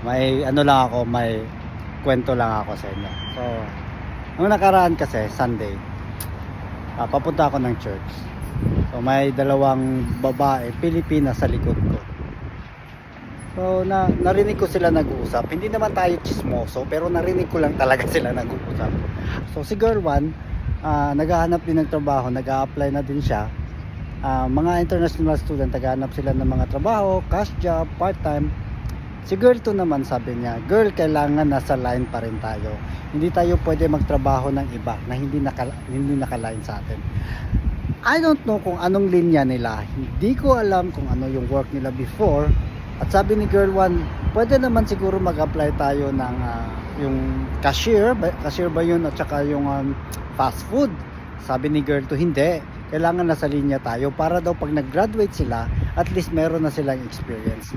may ano lang ako, may kwento lang ako sa inyo. So, nung nakaraan kasi, Sunday, papunta ako ng church. So, may dalawang babae, Pilipina sa likod ko. So, narinig ko sila nag-uusap. Hindi naman tayo chismoso, pero narinig ko lang talaga sila nag-uusap. So, si girl 1, naghahanap din ng trabaho, nag-a-apply na din siya. Mga international student, naghahanap sila ng mga trabaho, cash job, part-time. Si girl 2 naman, sabi niya, girl, kailangan nasa line pa rin tayo. Hindi tayo pwede magtrabaho ng iba na hindi naka-line sa atin. I don't know kung anong linya nila. Hindi ko alam kung ano yung work nila before. At sabi ni girl 1, pwede naman siguro mag-apply tayo ng yung cashier ba yun, at saka yung fast food. Sabi ni girl 2, hindi. Kailangan nasa linya tayo para daw pag nag-graduate sila, at least meron na silang experience.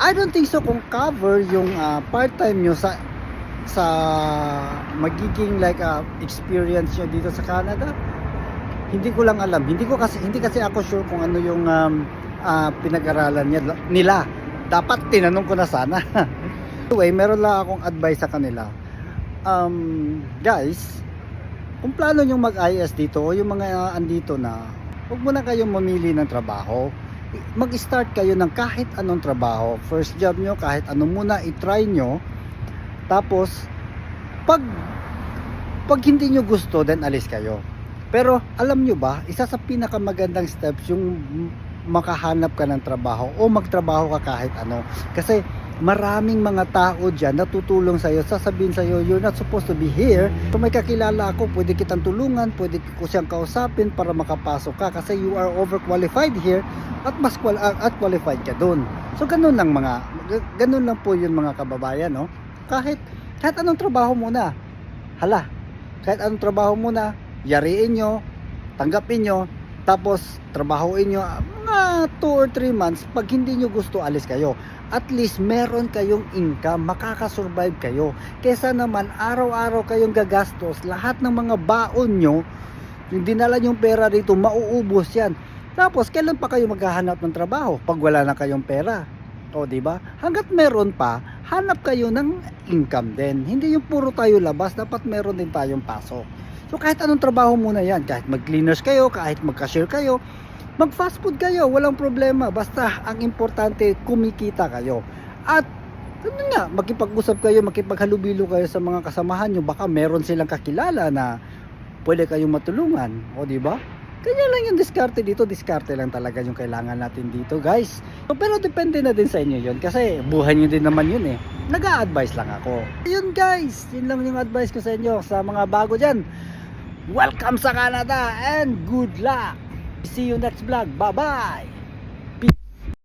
I don't think so kung cover yung part-time nyo sa magiging like experience nyo dito sa Canada. Hindi ko lang alam. Hindi kasi ako sure kung ano yung pinag-aralan nila. Dapat tinanong ko na sana. Anyway, meron lang akong advice sa kanila. Guys, kung plano nyo mag-IS dito o yung mga andito na, huwag mo na kayong mamili ng trabaho. Mag-start kayo ng kahit anong trabaho, first job nyo, kahit ano muna, i-try nyo. Tapos pag hindi nyo gusto, then alis kayo. Pero alam nyo ba, isa sa pinakamagandang steps yung makahanap ka ng trabaho o magtrabaho ka kahit ano. Kasi maraming mga tao dyan natutulong sa'yo, sasabihin sa'yo, you're not supposed to be here. So may kakilala ako, pwede kitang tulungan, pwede ko siyang kausapin para makapasok ka kasi you are overqualified here at qualified ka dun. So ganun lang po yun mga kababayan, no? Kahit anong trabaho muna, kahit anong trabaho muna, yariin nyo, tanggapin nyo, tapos trabahuin nyo mga 2 or 3 months. Pag hindi nyo gusto, alis kayo. At least meron kayong income, makakasurvive kayo. Kesa naman araw-araw kayong gagastos, lahat ng mga baon nyo, yung dinala nyong pera dito, mauubos yan. Tapos kailan pa kayo maghahanap ng trabaho pag wala na kayong pera? O di ba? Hangga't meron pa, hanap kayo ng income din. Hindi yung puro tayo labas, dapat meron din tayong pasok. So kahit anong trabaho muna yan, kahit mag-cleaners kayo, kahit mag-cashier kayo, mag-fast food kayo, walang problema. Basta ang importante, kumikita kayo. At ano nga, makipag-usap kayo, makipaghalubilo kayo sa mga kasamahan nyo. Baka meron silang kakilala na pwede kayong matulungan. O di ba? Kanya lang yung diskarte dito. Diskarte lang talaga yung kailangan natin dito, guys. So, pero depende na din sa inyo yun. Kasi buhay nyo din naman yun eh. Nag-a-advise lang ako. Yun guys, yun lang yung advice ko sa inyo. Sa mga bago dyan, welcome sa Canada and good luck. See you next vlog. Bye-bye!